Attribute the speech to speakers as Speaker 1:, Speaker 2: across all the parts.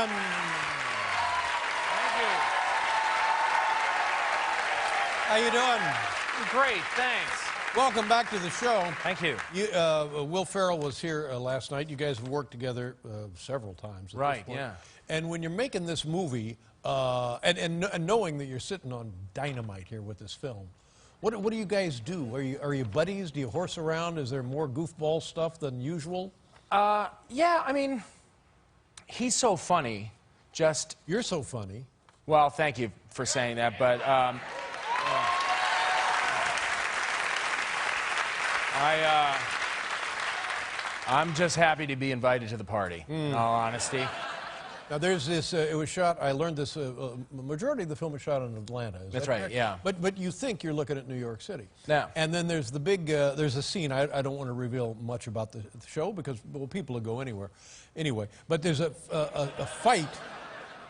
Speaker 1: Letterman.
Speaker 2: Thank you.
Speaker 1: How you doing?
Speaker 2: Great, thanks.
Speaker 1: Welcome back to the show.
Speaker 2: Thank you.
Speaker 1: Will Ferrell was here last night. You guys have worked together several times.
Speaker 2: Right, yeah.
Speaker 1: And when you're making this movie, and knowing that you're sitting on dynamite here with this film, what do you guys do? Are you buddies? Do you horse around? Is there more goofball stuff than usual?
Speaker 2: Yeah, I mean, he's so funny.
Speaker 1: You're so funny.
Speaker 2: Well, thank you for saying that, but I'm just happy to be invited to the party, in all honesty.
Speaker 1: Now, there's this, it was shot, I learned this, majority of the film was shot in Atlanta.
Speaker 2: That's right, yeah.
Speaker 1: But you think you're looking at New York City.
Speaker 2: Yeah.
Speaker 1: And then there's the big, there's a scene, I don't want to reveal much about the show because, well, people will go anywhere. Anyway, but there's a fight,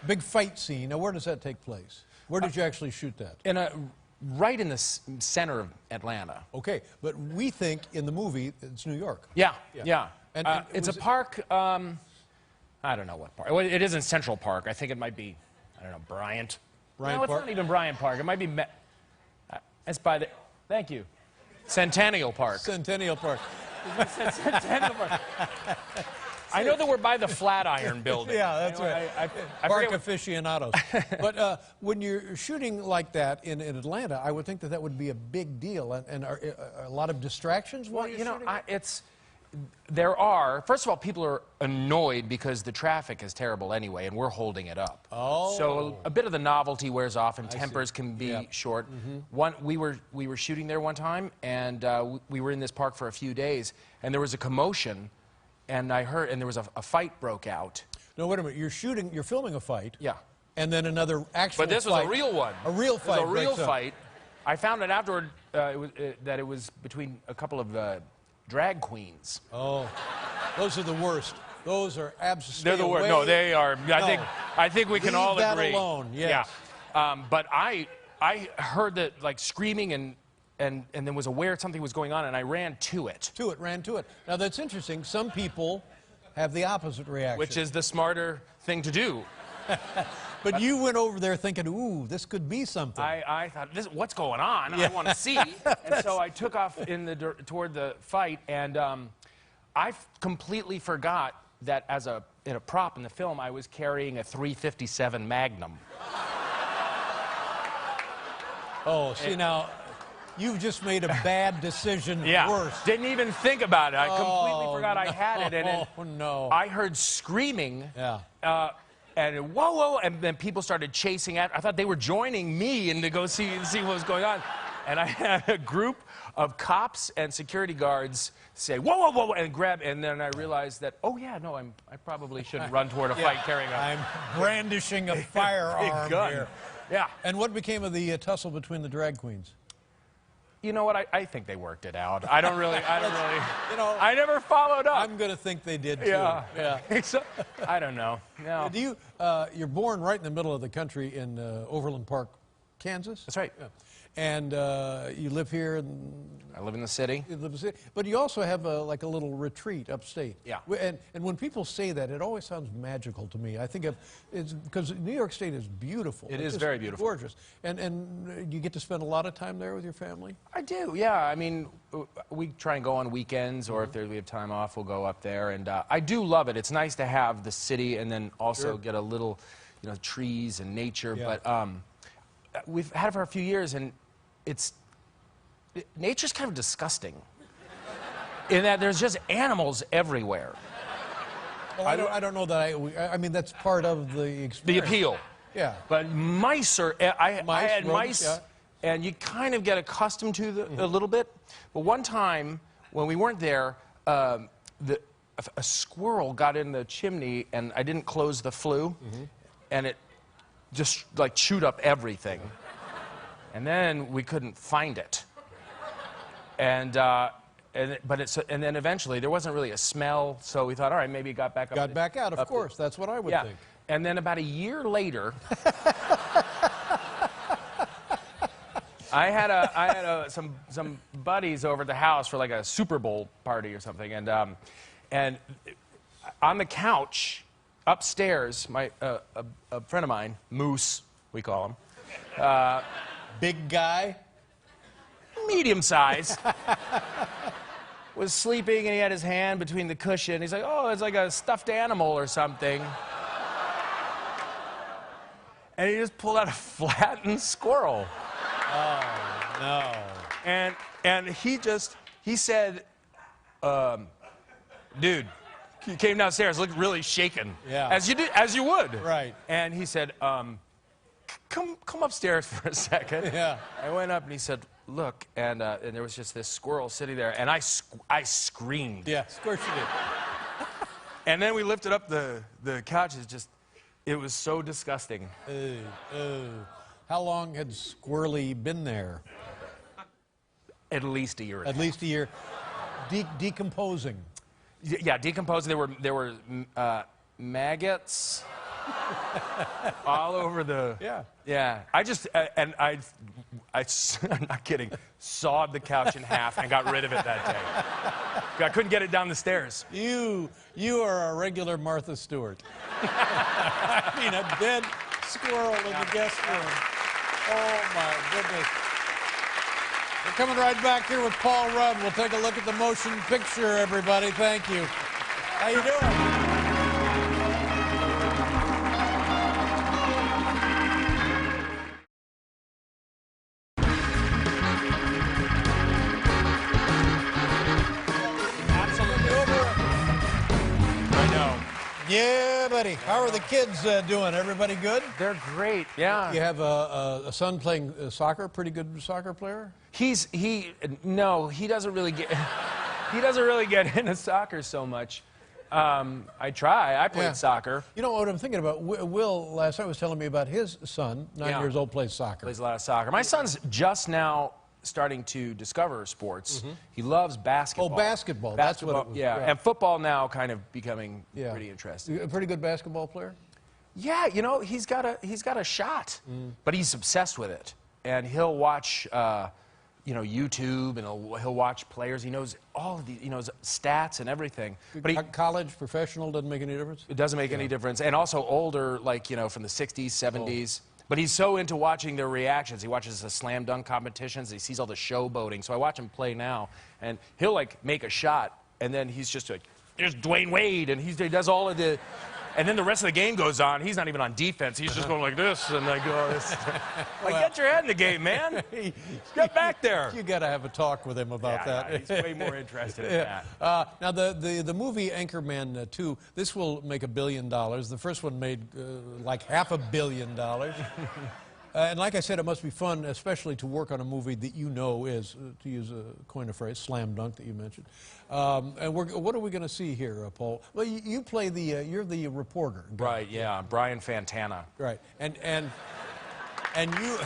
Speaker 1: big fight scene. Now, where does that take place? Where did you actually shoot that?
Speaker 2: Right in the center of Atlanta.
Speaker 1: Okay, but we think in the movie it's New York.
Speaker 2: Yeah.
Speaker 1: And
Speaker 2: it's a park, I don't know what park. Well, it isn't Central Park. I think it might be, I don't know, Bryant.
Speaker 1: Bryant
Speaker 2: No,
Speaker 1: Park?
Speaker 2: it's not even Bryant Park. It might be, it's by the, thank you, Centennial Park.
Speaker 1: Centennial Park.
Speaker 2: Centennial Park. I know that we're by the Flatiron Building.
Speaker 1: Yeah, that's right.
Speaker 2: I
Speaker 1: Park
Speaker 2: forget
Speaker 1: aficionados. But when you're shooting like that in Atlanta, I would think that would be a big deal. And are a lot of distractions while you're shooting?
Speaker 2: There are. First of all, people are annoyed because the traffic is terrible anyway, and we're holding it up.
Speaker 1: Oh.
Speaker 2: So a bit of the novelty wears off, and tempers can be short. We were shooting there one time, and we were in this park for a few days, and there was a commotion, and there was a fight broke out.
Speaker 1: No, wait a minute. You're filming a fight.
Speaker 2: Yeah.
Speaker 1: And then another actual
Speaker 2: But this was a real one.
Speaker 1: A real fight.
Speaker 2: It was a real fight. I found out afterward that it was between a couple of drag queens.
Speaker 1: Oh, those are the worst. Those are absolutely.
Speaker 2: They're the worst. No, they are. I think we can all agree.
Speaker 1: Leave that alone. Yes.
Speaker 2: Yeah. But I heard that like screaming and then was aware something was going on, and I ran to it.
Speaker 1: Ran to it. Now that's interesting. Some people have the opposite reaction,
Speaker 2: which is the smarter thing to do.
Speaker 1: But you went over there thinking, ooh, this could be something.
Speaker 2: I thought, what's going on? Yeah. I want to see. And so I took off toward the fight, and I completely forgot that in a prop in the film, I was carrying a .357 Magnum.
Speaker 1: Oh, see now, you've just made a bad decision worse.
Speaker 2: Didn't even think about it. I completely forgot I had it.
Speaker 1: And no.
Speaker 2: I heard screaming.
Speaker 1: Yeah.
Speaker 2: And whoa, whoa, and then people started chasing after. I thought they were joining me and to go see what was going on. And I had a group of cops and security guards say, whoa, whoa, whoa, and grab. And then I realized that, oh, yeah, no, I probably shouldn't run toward a fight carrying a...
Speaker 1: I'm brandishing a firearm
Speaker 2: gun.
Speaker 1: here.
Speaker 2: Yeah.
Speaker 1: And what became of the tussle between the drag queens?
Speaker 2: You know what? I think they worked it out. I don't really. You know, I never followed up.
Speaker 1: I'm going to think they did too.
Speaker 2: Yeah. So, I don't know. No.
Speaker 1: You're born right in the middle of the country in Overland Park, Kansas?
Speaker 2: That's right.
Speaker 1: Yeah. And you live here?
Speaker 2: I live in the city.
Speaker 1: You live in the city. But you also have like a little retreat upstate.
Speaker 2: Yeah.
Speaker 1: And when people say that, it always sounds magical to me. I think it's because New York State is beautiful.
Speaker 2: It is very beautiful.
Speaker 1: Gorgeous. And you get to spend a lot of time there with your family?
Speaker 2: I do, yeah. I mean, we try and go on weekends, or if we have time off, we'll go up there. And I do love it. It's nice to have the city and then also get a little, trees and nature.
Speaker 1: Yeah.
Speaker 2: But we've had it for a few years, and nature's kind of disgusting in that there's just animals everywhere.
Speaker 1: Well, I don't know that I mean, that's part of the experience.
Speaker 2: The appeal.
Speaker 1: Yeah.
Speaker 2: But mice are, I had
Speaker 1: rodents,
Speaker 2: mice, and you kind of get accustomed to a little bit. But one time, when we weren't there, a squirrel got in the chimney, and I didn't close the flue, and it just like chewed up everything. And then we couldn't find it. And then eventually there wasn't really a smell, so we thought, all right, maybe it got back up.
Speaker 1: Got back out, of course. That's what I would think.
Speaker 2: And then about a year later, I had some buddies over at the house for like a Super Bowl party or something, and on the couch upstairs, a friend of mine, Moose, we call him,
Speaker 1: Big guy?
Speaker 2: medium size, was sleeping and he had his hand between the cushion. He's like, oh, it's like a stuffed animal or something. And he just pulled out a flattened squirrel.
Speaker 1: Oh, no.
Speaker 2: And he said, dude, he came downstairs, looked really shaken.
Speaker 1: Yeah.
Speaker 2: As you would.
Speaker 1: Right.
Speaker 2: And he said, come upstairs for a second.
Speaker 1: Yeah.
Speaker 2: I went up and he said, look, and there was just this squirrel sitting there, and I screamed.
Speaker 1: Yeah, of course you did.
Speaker 2: And then we lifted up the couch. It was so disgusting.
Speaker 1: How long had Squirrely been there?
Speaker 2: At least a year.
Speaker 1: At least a year. Decomposing.
Speaker 2: Yeah, decomposing. There were maggots all over the.
Speaker 1: Yeah.
Speaker 2: Yeah. I'm not kidding. Sawed the couch in half and got rid of it that day. I couldn't get it down the stairs.
Speaker 1: You are a regular Martha Stewart. I mean, a dead squirrel in the guest room. Oh my goodness. We're coming right back here with Paul Rudd. We'll take a look at the motion picture, everybody. Thank you. How you doing? Yeah, buddy. How are the kids doing? Everybody good?
Speaker 2: They're great. Yeah.
Speaker 1: You have a son playing soccer. Pretty good soccer player.
Speaker 2: He doesn't really get into soccer so much. I played soccer.
Speaker 1: You know what I'm thinking about? Will last night was telling me about his son, 9 years old, plays soccer.
Speaker 2: Plays a lot of soccer. My son's just now starting to discover sports. Mm-hmm. He loves basketball.
Speaker 1: Oh, basketball. That's what it was.
Speaker 2: Yeah, and football now kind of becoming pretty interesting.
Speaker 1: A pretty good basketball player?
Speaker 2: Yeah, he's got a shot, but he's obsessed with it. And he'll watch YouTube, and he'll watch players. He knows all of the stats and everything. But
Speaker 1: college, professional, doesn't make any difference?
Speaker 2: It doesn't make any difference. And also older, like, from the 60s, 70s. Oh. But he's so into watching their reactions. He watches the slam dunk competitions. He sees all the showboating. So I watch him play now, and he'll make a shot, and then he's just like, "There's Dwayne Wade," and he does all of the, and then the rest of the game goes on. He's not even on defense. He's just going like this, and I go, get your head in the game, man. Get back there.
Speaker 1: You got to have a talk with him about that.
Speaker 2: Yeah, he's way more interested in that.
Speaker 1: Now the movie Anchorman 2. This will make $1 billion. The first one made like $500 million. And like I said, it must be fun, especially to work on a movie that is, to use a coin of phrase, slam dunk that you mentioned. And what are we going to see here, Paul? Well, you play you're the reporter.
Speaker 2: Right, yeah, Brian Fantana.
Speaker 1: Right, and you...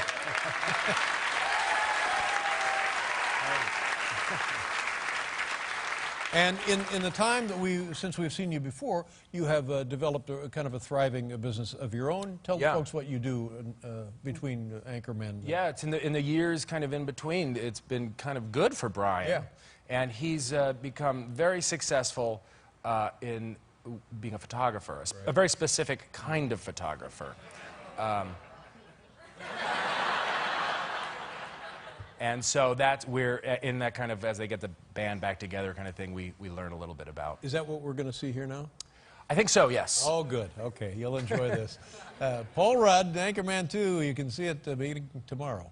Speaker 1: And in the time that since we've seen you before, you have developed a kind of a thriving business of your own. Tell the folks what you do between Anchorman.
Speaker 2: Yeah, it's in the years kind of in between. It's been kind of good for Brian.
Speaker 1: Yeah.
Speaker 2: And he's become very successful in being a photographer, a very specific kind of photographer. And so we're in that kind of, as they get the band back together kind of thing, we learn a little bit about.
Speaker 1: Is that what we're going to see here now?
Speaker 2: I think so, yes.
Speaker 1: Oh, good. Okay, you'll enjoy this. Paul Rudd, Anchorman 2, you can see it beginning tomorrow.